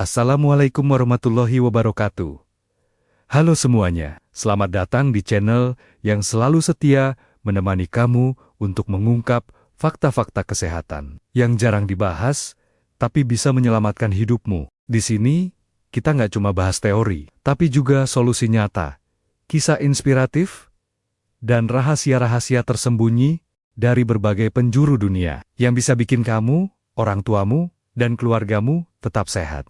Assalamualaikum warahmatullahi wabarakatuh. Halo semuanya, selamat datang di channel yang selalu setia menemani kamu untuk mengungkap fakta-fakta kesehatan yang jarang dibahas, tapi bisa menyelamatkan hidupmu. Di sini, kita nggak cuma bahas teori, tapi juga solusi nyata, kisah inspiratif, dan rahasia-rahasia tersembunyi dari berbagai penjuru dunia yang bisa bikin kamu, orang tuamu, dan keluargamu tetap sehat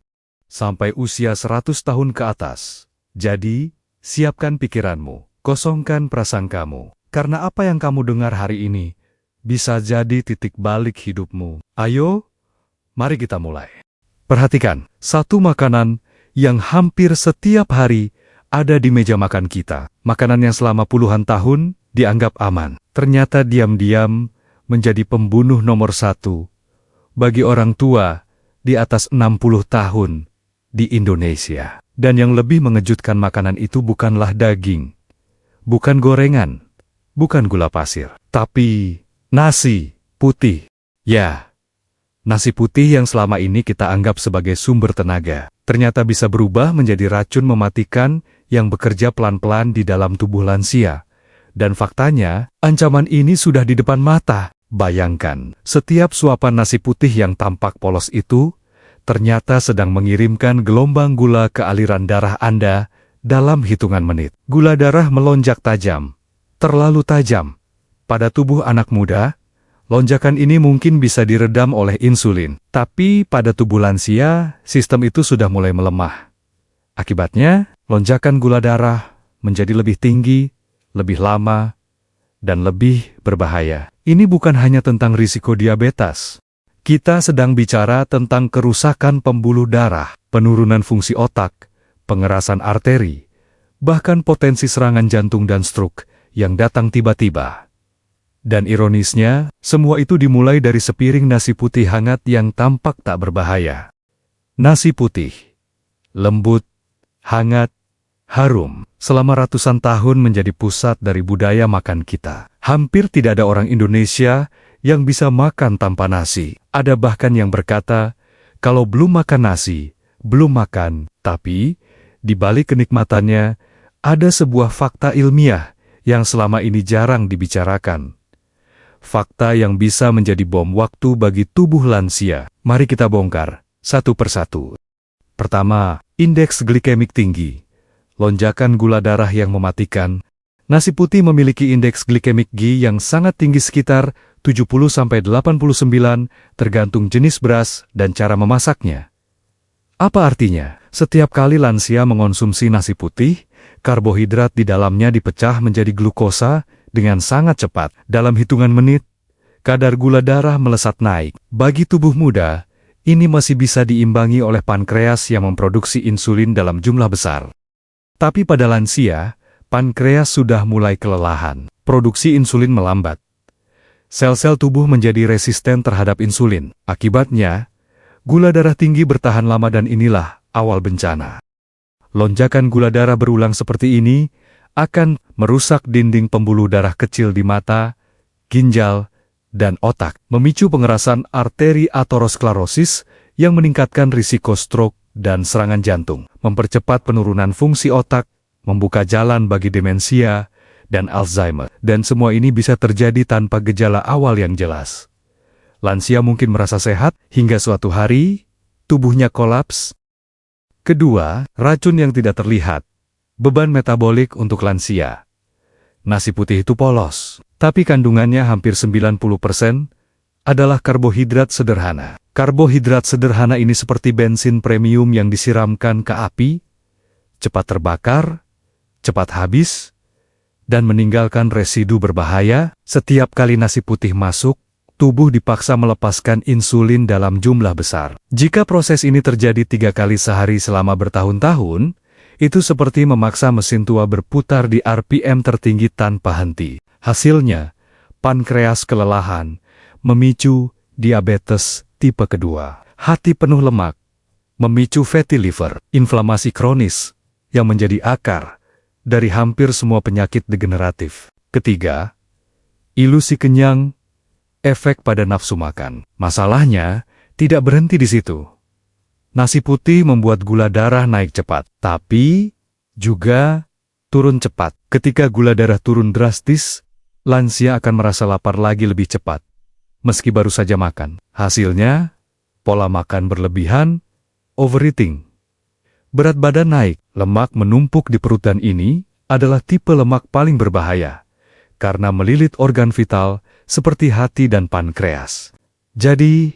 sampai usia 100 tahun ke atas. Jadi, siapkan pikiranmu, kosongkan prasangkamu, karena apa yang kamu dengar hari ini bisa jadi titik balik hidupmu. Ayo, mari kita mulai. Perhatikan, satu makanan yang hampir setiap hari ada di meja makan kita. Makanan yang selama puluhan tahun dianggap aman, ternyata diam-diam menjadi pembunuh nomor satu bagi orang tua di atas 60 tahun di Indonesia. Dan yang lebih mengejutkan, makanan itu bukanlah daging, bukan gorengan, bukan gula pasir, tapi nasi putih. Ya, nasi putih yang selama ini kita anggap sebagai sumber tenaga, ternyata bisa berubah menjadi racun mematikan yang bekerja pelan-pelan di dalam tubuh lansia. Dan faktanya, ancaman ini sudah di depan mata. Bayangkan, setiap suapan nasi putih yang tampak polos itu ternyata sedang mengirimkan gelombang gula ke aliran darah Anda dalam hitungan menit. Gula darah melonjak tajam, terlalu tajam. Pada tubuh anak muda, lonjakan ini mungkin bisa diredam oleh insulin. Tapi pada tubuh lansia, sistem itu sudah mulai melemah. Akibatnya, lonjakan gula darah menjadi lebih tinggi, lebih lama, dan lebih berbahaya. Ini bukan hanya tentang risiko diabetes. Kita sedang bicara tentang kerusakan pembuluh darah, penurunan fungsi otak, pengerasan arteri, bahkan potensi serangan jantung dan stroke yang datang tiba-tiba. Dan ironisnya, semua itu dimulai dari sepiring nasi putih hangat yang tampak tak berbahaya. Nasi putih, lembut, hangat, harum, selama ratusan tahun menjadi pusat dari budaya makan kita. Hampir tidak ada orang Indonesia yang bisa makan tanpa nasi. Ada bahkan yang berkata, kalau belum makan nasi, belum makan. Tapi, di balik kenikmatannya, ada sebuah fakta ilmiah yang selama ini jarang dibicarakan. Fakta yang bisa menjadi bom waktu bagi tubuh lansia. Mari kita bongkar, satu persatu. Pertama, indeks glikemik tinggi. Lonjakan gula darah yang mematikan. Nasi putih memiliki indeks glikemik G yang sangat tinggi, sekitar 70–89, tergantung jenis beras dan cara memasaknya. Apa artinya? Setiap kali lansia mengonsumsi nasi putih, karbohidrat di dalamnya dipecah menjadi glukosa dengan sangat cepat. Dalam hitungan menit, kadar gula darah melesat naik. Bagi tubuh muda, ini masih bisa diimbangi oleh pankreas yang memproduksi insulin dalam jumlah besar. Tapi pada lansia, pankreas sudah mulai kelelahan. Produksi insulin melambat. Sel-sel tubuh menjadi resisten terhadap insulin. Akibatnya, gula darah tinggi bertahan lama dan inilah awal bencana. Lonjakan gula darah berulang seperti ini akan merusak dinding pembuluh darah kecil di mata, ginjal, dan otak. Memicu pengerasan arteri aterosklerosis yang meningkatkan risiko stroke dan serangan jantung. Mempercepat penurunan fungsi otak, membuka jalan bagi demensia dan Alzheimer. Dan semua ini bisa terjadi tanpa gejala awal yang jelas. Lansia mungkin merasa sehat hingga suatu hari tubuhnya kolaps. Kedua, racun yang tidak terlihat. Beban metabolik untuk lansia. Nasi putih itu polos, tapi kandungannya hampir 90% adalah karbohidrat sederhana. Karbohidrat sederhana ini seperti bensin premium yang disiramkan ke api, cepat terbakar, cepat habis, dan meninggalkan residu berbahaya. Setiap kali nasi putih masuk, tubuh dipaksa melepaskan insulin dalam jumlah besar. Jika proses ini terjadi 3 kali sehari selama bertahun-tahun, itu seperti memaksa mesin tua berputar di RPM tertinggi tanpa henti. Hasilnya, pankreas kelelahan, memicu diabetes tipe kedua, hati penuh lemak, memicu fatty liver, inflamasi kronis yang menjadi akar dari hampir semua penyakit degeneratif. Ketiga, ilusi kenyang, efek pada nafsu makan. Masalahnya tidak berhenti di situ. Nasi putih membuat gula darah naik cepat, tapi juga turun cepat. Ketika gula darah turun drastis, lansia akan merasa lapar lagi lebih cepat, meski baru saja makan. Hasilnya, pola makan berlebihan, overeating. Berat badan naik, lemak menumpuk di perut dan ini adalah tipe lemak paling berbahaya, karena melilit organ vital seperti hati dan pankreas. Jadi,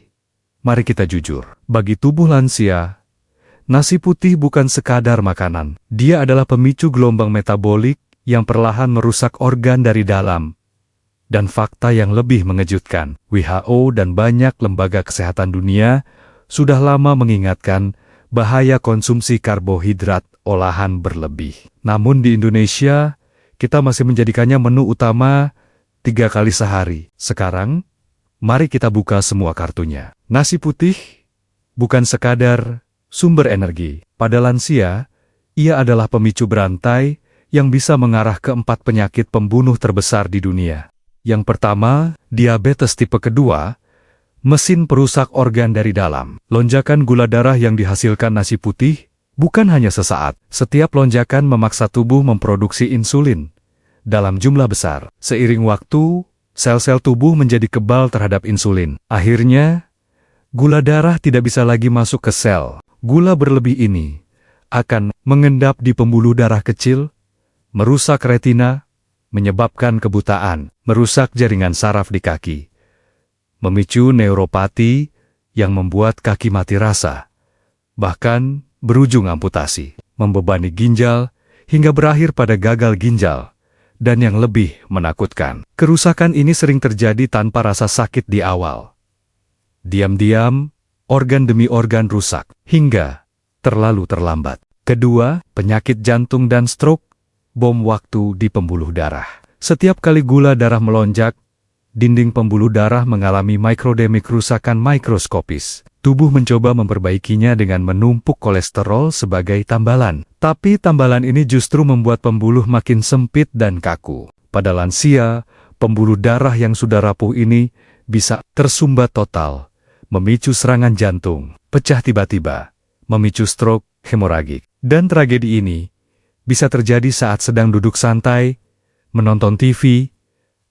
mari kita jujur, bagi tubuh lansia, nasi putih bukan sekadar makanan. Dia adalah pemicu gelombang metabolik yang perlahan merusak organ dari dalam. Dan fakta yang lebih mengejutkan, WHO dan banyak lembaga kesehatan dunia sudah lama mengingatkan bahaya konsumsi karbohidrat olahan berlebih. Namun di Indonesia, kita masih menjadikannya menu utama 3 kali sehari. Sekarang, mari kita buka semua kartunya. Nasi putih bukan sekadar sumber energi. Pada lansia, ia adalah pemicu berantai yang bisa mengarah ke 4 penyakit pembunuh terbesar di dunia. Yang pertama, diabetes tipe kedua, mesin perusak organ dari dalam. Lonjakan gula darah yang dihasilkan nasi putih bukan hanya sesaat. Setiap lonjakan memaksa tubuh memproduksi insulin dalam jumlah besar. Seiring waktu, sel-sel tubuh menjadi kebal terhadap insulin. Akhirnya, gula darah tidak bisa lagi masuk ke sel. Gula berlebih ini akan mengendap di pembuluh darah kecil, merusak retina, menyebabkan kebutaan, merusak jaringan saraf di kaki, memicu neuropati yang membuat kaki mati rasa, bahkan berujung amputasi, membebani ginjal hingga berakhir pada gagal ginjal. Dan yang lebih menakutkan, kerusakan ini sering terjadi tanpa rasa sakit di awal. Diam-diam, organ demi organ rusak, hingga terlalu terlambat. Kedua, penyakit jantung dan stroke, bom waktu di pembuluh darah. Setiap kali gula darah melonjak, dinding pembuluh darah mengalami mikrodemik kerusakan mikroskopis. Tubuh mencoba memperbaikinya dengan menumpuk kolesterol sebagai tambalan. Tapi tambalan ini justru membuat pembuluh makin sempit dan kaku. Pada lansia, pembuluh darah yang sudah rapuh ini bisa tersumbat total, memicu serangan jantung, pecah tiba-tiba, memicu stroke, hemoragik. Dan tragedi ini bisa terjadi saat sedang duduk santai, menonton TV,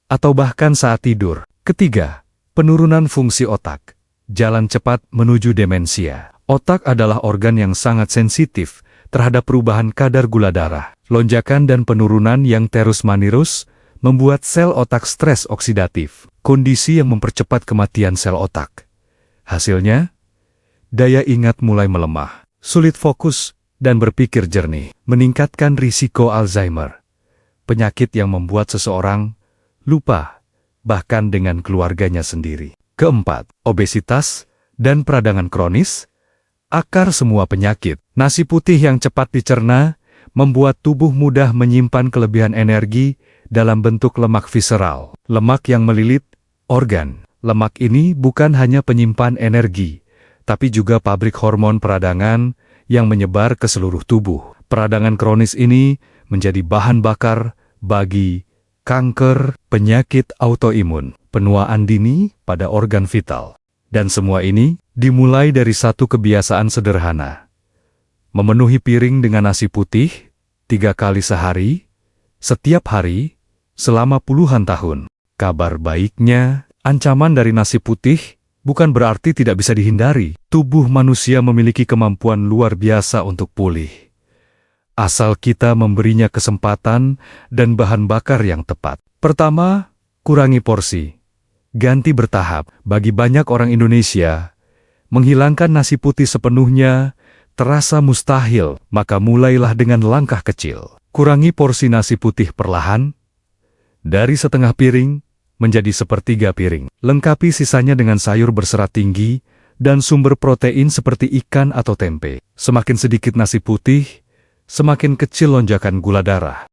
atau bahkan saat tidur. Ketiga, penurunan fungsi otak. Jalan cepat menuju demensia. Otak adalah organ yang sangat sensitif terhadap perubahan kadar gula darah. Lonjakan dan penurunan yang terus-menerus membuat sel otak stres oksidatif, kondisi yang mempercepat kematian sel otak. Hasilnya, daya ingat mulai melemah, sulit fokus, dan berpikir jernih, meningkatkan risiko Alzheimer, penyakit yang membuat seseorang lupa, bahkan dengan keluarganya sendiri. Keempat, obesitas dan peradangan kronis, akar semua penyakit. Nasi putih yang cepat dicerna membuat tubuh mudah menyimpan kelebihan energi dalam bentuk lemak visceral, lemak yang melilit organ. Lemak ini bukan hanya penyimpan energi, tapi juga pabrik hormon peradangan yang menyebar ke seluruh tubuh. Peradangan kronis ini menjadi bahan bakar bagi kanker, penyakit autoimun, penuaan dini pada organ vital. Dan semua ini dimulai dari satu kebiasaan sederhana. Memenuhi piring dengan nasi putih 3 kali sehari, setiap hari, selama puluhan tahun. Kabar baiknya, ancaman dari nasi putih bukan berarti tidak bisa dihindari. Tubuh manusia memiliki kemampuan luar biasa untuk pulih, asal kita memberinya kesempatan dan bahan bakar yang tepat. Pertama, kurangi porsi. Ganti bertahap. Bagi banyak orang Indonesia, menghilangkan nasi putih sepenuhnya terasa mustahil, maka mulailah dengan langkah kecil. Kurangi porsi nasi putih perlahan, dari setengah piring menjadi sepertiga piring. Lengkapi sisanya dengan sayur berserat tinggi dan sumber protein seperti ikan atau tempe. Semakin sedikit nasi putih, semakin kecil lonjakan gula darah.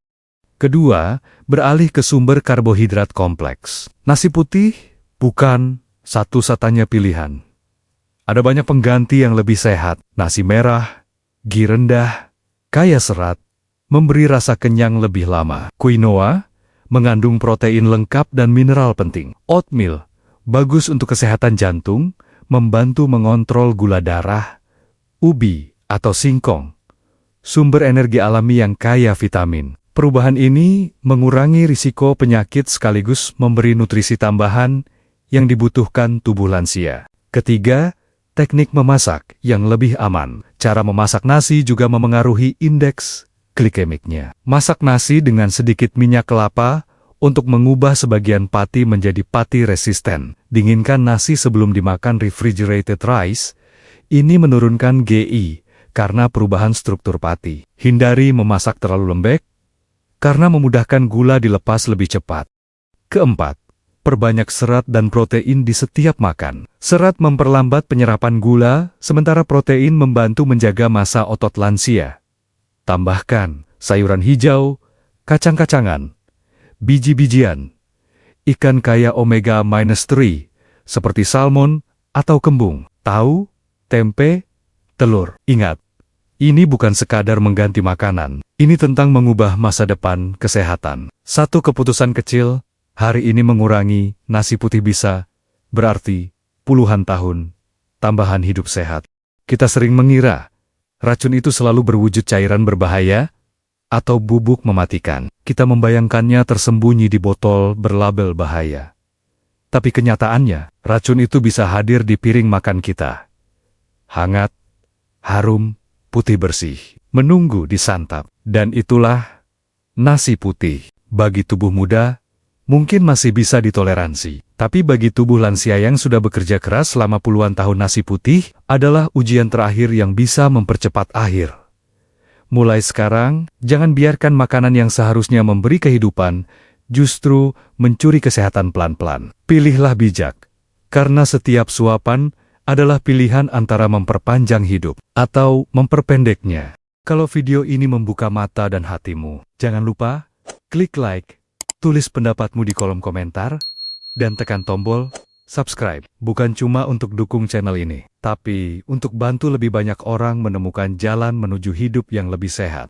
Kedua, beralih ke sumber karbohidrat kompleks. Nasi putih bukan satu-satunya pilihan. Ada banyak pengganti yang lebih sehat. Nasi merah, gizi rendah, kaya serat, memberi rasa kenyang lebih lama. Quinoa mengandung protein lengkap dan mineral penting. Oatmeal bagus untuk kesehatan jantung, membantu mengontrol gula darah, Ubi atau singkong, sumber energi alami yang kaya vitamin. Perubahan ini mengurangi risiko penyakit sekaligus memberi nutrisi tambahan yang dibutuhkan tubuh lansia. Ketiga, teknik memasak yang lebih aman. Cara memasak nasi juga memengaruhi indeks glikemiknya. Masak nasi dengan sedikit minyak kelapa untuk mengubah sebagian pati menjadi pati resisten. Dinginkan nasi sebelum dimakan refrigerated rice. Ini menurunkan GI karena perubahan struktur pati. Hindari memasak terlalu lembek karena memudahkan gula dilepas lebih cepat. Keempat, perbanyak serat dan protein di setiap makan. Serat memperlambat penyerapan gula, sementara protein membantu menjaga massa otot lansia. Tambahkan sayuran hijau, kacang-kacangan, biji-bijian, ikan kaya omega-3 seperti salmon atau kembung, tahu, tempe, telur. Ingat, ini bukan sekadar mengganti makanan. Ini tentang mengubah masa depan kesehatan. Satu keputusan kecil, hari ini mengurangi nasi putih bisa berarti puluhan tahun tambahan hidup sehat. Kita sering mengira racun itu selalu berwujud cairan berbahaya atau bubuk mematikan. Kita membayangkannya tersembunyi di botol berlabel bahaya. Tapi kenyataannya, racun itu bisa hadir di piring makan kita. Hangat, harum, putih bersih, menunggu disantap. Dan itulah nasi putih. Bagi tubuh muda, mungkin masih bisa ditoleransi. Tapi bagi tubuh lansia yang sudah bekerja keras selama puluhan tahun, nasi putih adalah ujian terakhir yang bisa mempercepat akhir. Mulai sekarang, jangan biarkan makanan yang seharusnya memberi kehidupan, justru mencuri kesehatan pelan-pelan. Pilihlah bijak, karena setiap suapan adalah pilihan antara memperpanjang hidup atau memperpendeknya. Kalau video ini membuka mata dan hatimu, jangan lupa klik like, tulis pendapatmu di kolom komentar, dan tekan tombol subscribe. Bukan cuma untuk dukung channel ini, tapi untuk bantu lebih banyak orang menemukan jalan menuju hidup yang lebih sehat.